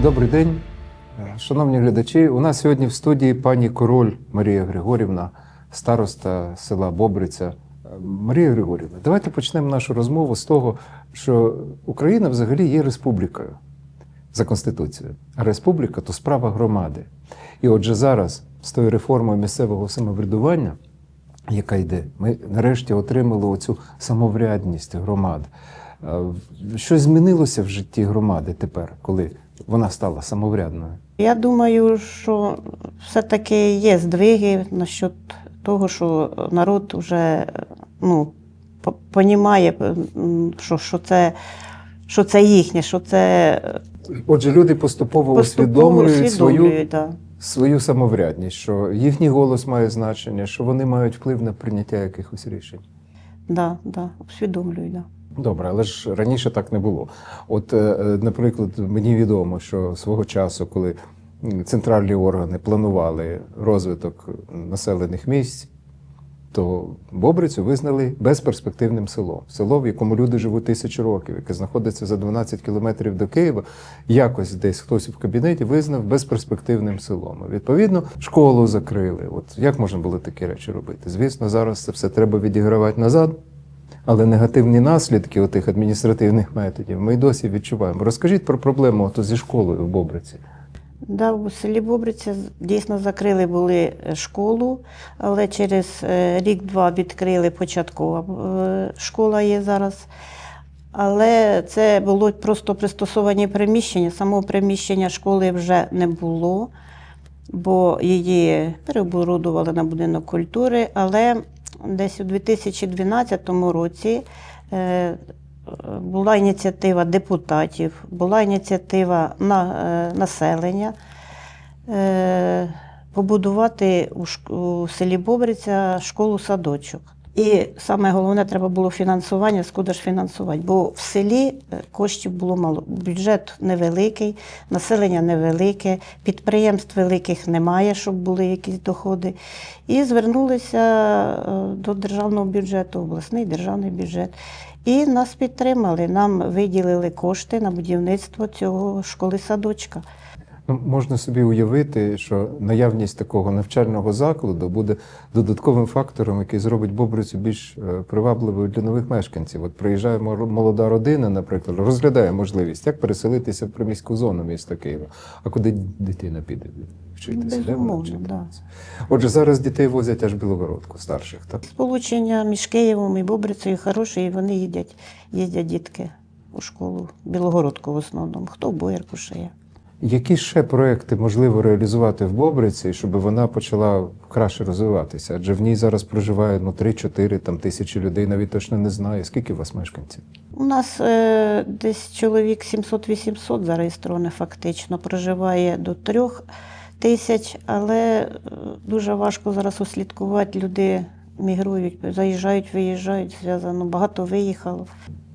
Добрий день, шановні глядачі. У нас сьогодні в студії пані Король Марія Григорівна, староста села Бобриця. Марія Григорівна, давайте почнемо нашу розмову з того, що Україна взагалі є республікою за Конституцією. А республіка – то справа громади. І отже зараз з тою реформою місцевого самоврядування, яка йде, ми нарешті отримали оцю самоврядність громад. Щось змінилося в житті громади тепер, коли вона стала самоврядною? Я думаю, що все-таки є здвиги насчет того, що народ вже понімає, що це їхнє, що це Отже, люди поступово усвідомлюють да. свою самоврядність, що їхній голос має значення, що вони мають вплив на прийняття якихось рішень. Да, усвідомлюють, да. Добре, але ж раніше так не було. От, наприклад, мені відомо, що свого часу, коли центральні органи планували розвиток населених місць, то Бобрицю визнали безперспективним селом. Село, в якому люди живуть 1000 років, яке знаходиться за 12 кілометрів до Києва, якось десь хтось в кабінеті визнав безперспективним селом. Відповідно, школу закрили. От як можна було такі речі робити? Звісно, зараз це все треба відігравати назад, але негативні наслідки тих адміністративних методів ми й досі відчуваємо. Розкажіть про проблему зі школою в Бобриці. Да, у селі Бобриця дійсно закрили були школу, але через рік-два відкрили початкова школа є зараз. Але це було просто пристосовані приміщення, самого приміщення школи вже не було, бо її переоборудували на будинок культури, але десь у 2012 році була ініціатива депутатів, була ініціатива населення побудувати у селі Бобриця школу-садочок. І саме головне, треба було фінансування, скуди ж фінансувати, бо в селі коштів було мало. Бюджет невеликий, населення невелике, підприємств великих немає, щоб були якісь доходи. І звернулися до державного бюджету, обласний державний бюджет. І нас підтримали, нам виділили кошти на будівництво цього школи-садочка. Можна собі уявити, що наявність такого навчального закладу буде додатковим фактором, який зробить Бобрицю більш привабливою для нових мешканців. От приїжджає молода родина, наприклад, розглядає можливість, як переселитися в приміську зону міста Києва. А куди дитина піде вчитися? Безумовно, да. Отже, зараз дітей возять аж в Білогородку, старших, так? Сполучення між Києвом і Бобрицею хороше, і вони їздять дітки у школу, в Білогородку в основному, хто в Боярку шиє. Які ще проекти можливо реалізувати в Бобриці, щоб вона почала краще розвиватися? Адже в ній зараз проживає 3-4 тисячі людей, навіть точно не знаю. Скільки у вас мешканців? У нас десь чоловік 700-800 зареєстровано фактично, проживає до 3000, але дуже важко зараз услідкувати, люди мігрують, заїжджають, виїжджають, зв'язано, багато виїхало.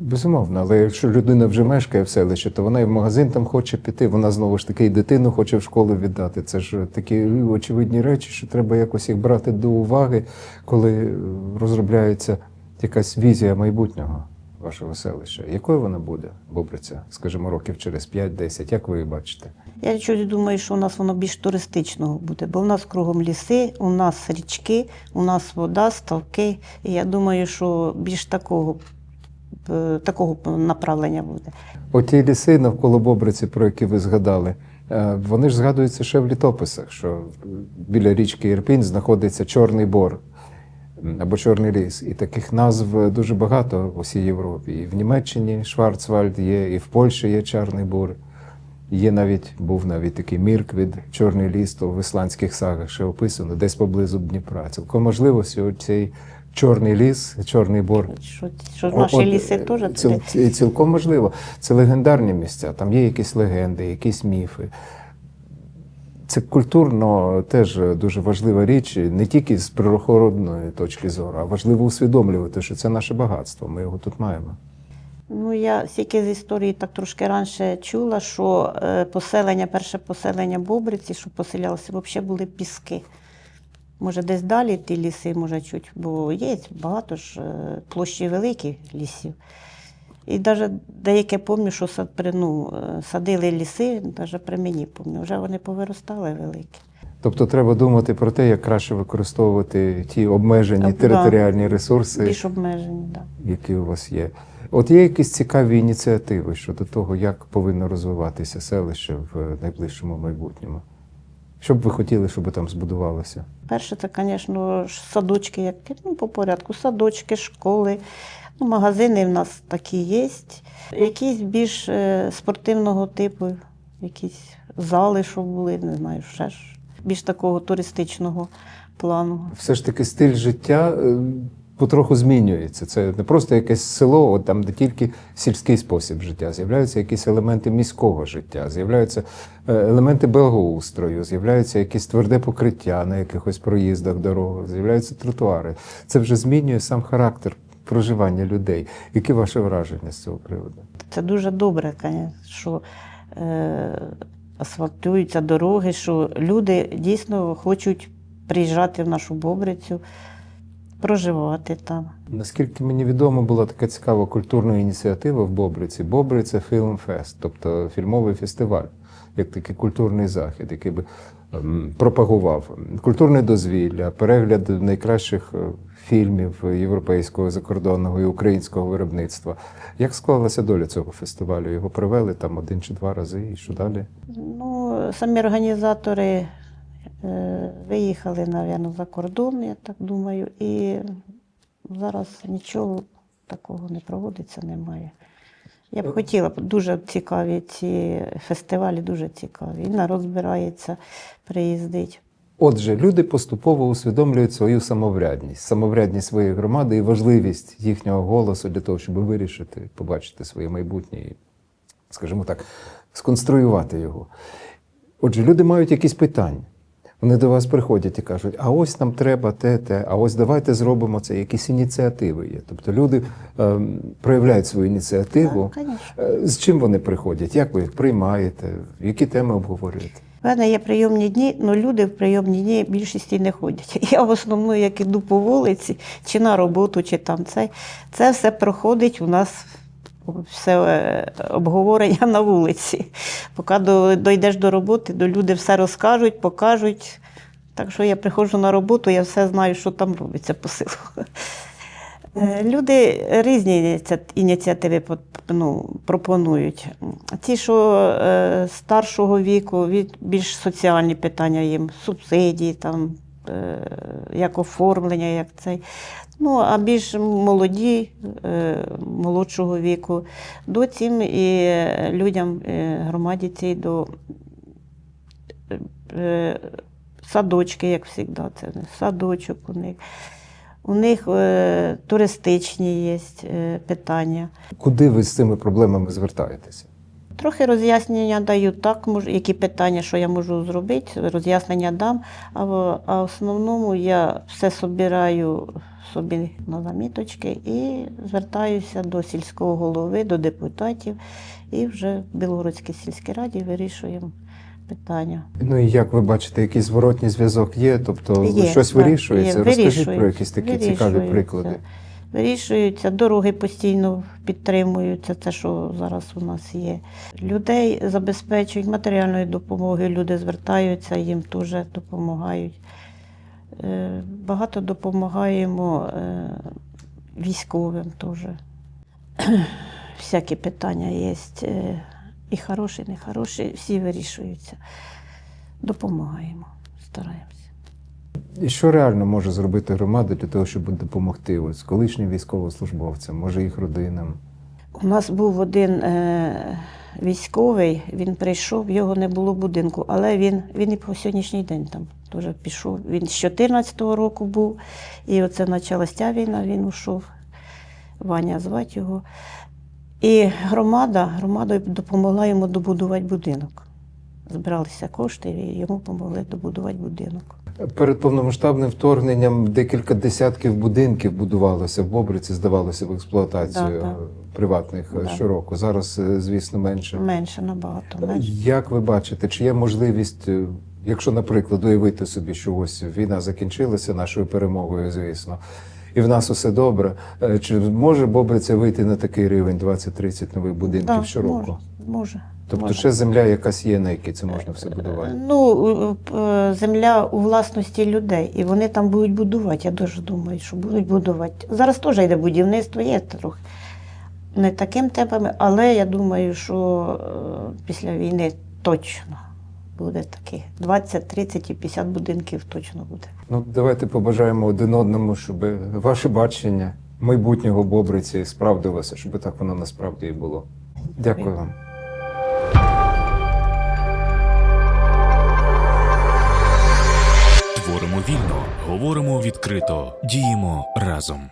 Безумовно, але якщо людина вже мешкає в селищі, то вона і в магазин там хоче піти, вона знову ж таки і дитину хоче в школу віддати. Це ж такі очевидні речі, що треба якось їх брати до уваги, коли розробляється якась візія майбутнього вашого селища. Якою вона буде, Бобриця, скажімо, років через 5-10? Як ви її бачите? Я чогось думаю, що у нас воно більш туристичного буде, бо у нас кругом ліси, у нас річки, у нас вода, ставки. І я думаю, що більш такого направлення буде. Оті ліси навколо Бобриці, про які ви згадали, вони ж згадуються ще в літописах, що біля річки Ірпінь знаходиться Чорний Бор або Чорний ліс. І таких назв дуже багато в усій Європі. І в Німеччині Шварцвальд є, і в Польщі є Чорний Бор. Був навіть такий Мірквід, Чорний ліс, то в ісландських сагах ще описано, десь поблизу Дніпра. Цілком можливо, що цей Чорний ліс, Чорний Бор. Що наші ліси теж? Цілком можливо. Це легендарні місця, там є якісь легенди, якісь міфи. Це культурно теж дуже важлива річ, не тільки з природоохоронної точки зору, а важливо усвідомлювати, що це наше багатство, ми його тут маємо. Я стільки з історії так трошки раніше чула, що перше поселення Бобриці, що поселялося, взагалі були піски. Може, десь далі ті ліси, може, чуть, бо є багато ж площі великі лісів. І навіть деяке пам'ятаю, що садили ліси, навіть при мені пам'ятаю, вже вони повиростали великі. Тобто треба думати про те, як краще використовувати ті обмежені Да. територіальні ресурси, Більш обмежені, так. які у вас є. От є якісь цікаві ініціативи щодо того, як повинно розвиватися селище в найближчому майбутньому? Що б ви хотіли, щоб там збудувалося? Перше, це, звісно, садочки, які, по порядку, садочки, школи, магазини в нас такі є. Якісь більш спортивного типу, якісь зали, щоб були, не знаю, ще ж. Більш такого туристичного плану. Все ж таки стиль життя потроху змінюється. Це не просто якесь село, от там, де тільки сільський спосіб життя. З'являються якісь елементи міського життя, з'являються елементи благоустрою, з'являються якісь тверде покриття на якихось проїздах, дорогах, з'являються тротуари. Це вже змінює сам характер проживання людей. Які ваші враження з цього приводу? Це дуже добре, звісно, що асфальтуються дороги, що люди дійсно хочуть приїжджати в нашу Бобрицю, проживати там. Наскільки мені відомо, була така цікава культурна ініціатива в Бобриці. Бобриця Фільмфест, тобто фільмовий фестиваль, як такий культурний захід, який би пропагував культурне дозвілля, перегляд найкращих фільмів європейського, закордонного і українського виробництва. Як склалася доля цього фестивалю? Його провели там 1 чи 2 рази, і що далі? Самі організатори виїхали, мабуть, за кордон, я так думаю, і зараз нічого такого не проводиться, немає. Я б хотіла, дуже цікаві ці фестивалі, дуже цікаві. І народ збирається, приїздить. Отже, люди поступово усвідомлюють свою самоврядність своєї громади і важливість їхнього голосу для того, щоб вирішити, побачити своє майбутнє і, скажімо так, сконструювати його. Отже, люди мають якісь питання. Вони до вас приходять і кажуть, а ось нам треба те, а ось давайте зробимо це, якісь ініціативи є. Тобто люди проявляють свою ініціативу. Так, звісно. З чим вони приходять? Як ви їх приймаєте? Які теми обговорюєте? У мене є прийомні дні, але люди в прийомні дні більшості не ходять. Я в основному, як іду по вулиці, чи на роботу, чи там це все проходить у нас, все обговорення на вулиці. Поки дійдеш до роботи, люди все розкажуть, покажуть. Так що я приходжу на роботу, я все знаю, що там робиться по селу. Люди різні ініціативи пропонують. Ті, що старшого віку, більш соціальні питання їм, субсидії, там, як оформлення, як цей. А більш молоді, молодшого віку, до цим і людям, громаді цій, до садочки, як завжди, це садочок у них. У них туристичні є питання. Куди ви з цими проблемами звертаєтеся? Трохи роз'яснення даю, так, які питання, що я можу зробити, роз'яснення дам, а в основному я все збираю собі на заміточки і звертаюся до сільського голови, до депутатів, і вже в Білогородській сільській раді вирішуємо питання. І як ви бачите, якийсь зворотній зв'язок є? Тобто Є, щось так, вирішується? є. Розкажіть про якісь такі цікаві Вирішується. приклади. Вирішуються, дороги постійно підтримуються, це, що зараз у нас є. Людей забезпечують матеріальною допомогою, люди звертаються, їм теж допомагають. Багато допомагаємо військовим теж. Всякі питання є, і хороші, і нехороші, всі вирішуються. Допомагаємо, стараємося. І що реально може зробити громада для того, щоб допомогти ось колишнім військовослужбовцям, може їх родинам? У нас був один військовий, він прийшов, його не було будинку, але він і по сьогоднішній день там теж пішов. Він з 14-го року був, і оце почалася ця війна, він ушов. Ваня звати його. І громада допомогла йому добудувати будинок. Збиралися кошти, і йому допомогли добудувати будинок. Перед повномасштабним вторгненням декілька десятків будинків будувалося в Бобриці, здавалося в експлуатацію Да. приватних Да. щороку. Зараз, звісно, менше. Менше, набагато менше. Як ви бачите, чи є можливість, якщо, наприклад, уявити собі, що ось війна закінчилася нашою перемогою, звісно, і в нас усе добре. Чи може Бобриця вийти на такий рівень 20-30 нових будинків Да, щороку? може. Тобто може. ще земля якась є, на якій це можна все будувати? Ну, земля у власності людей, і вони там будуть будувати. Я дуже думаю, що будуть будувати. Зараз теж йде будівництво, є трохи не таким темпами, але я думаю, що після війни точно буде такі 20, 30 і 50 будинків точно буде. Ну, давайте побажаємо один одному, щоб ваше бачення майбутнього Бобриці справдилося, щоб так воно насправді і було. Дякую вам. Творимо вільно, говоримо відкрито, діємо разом.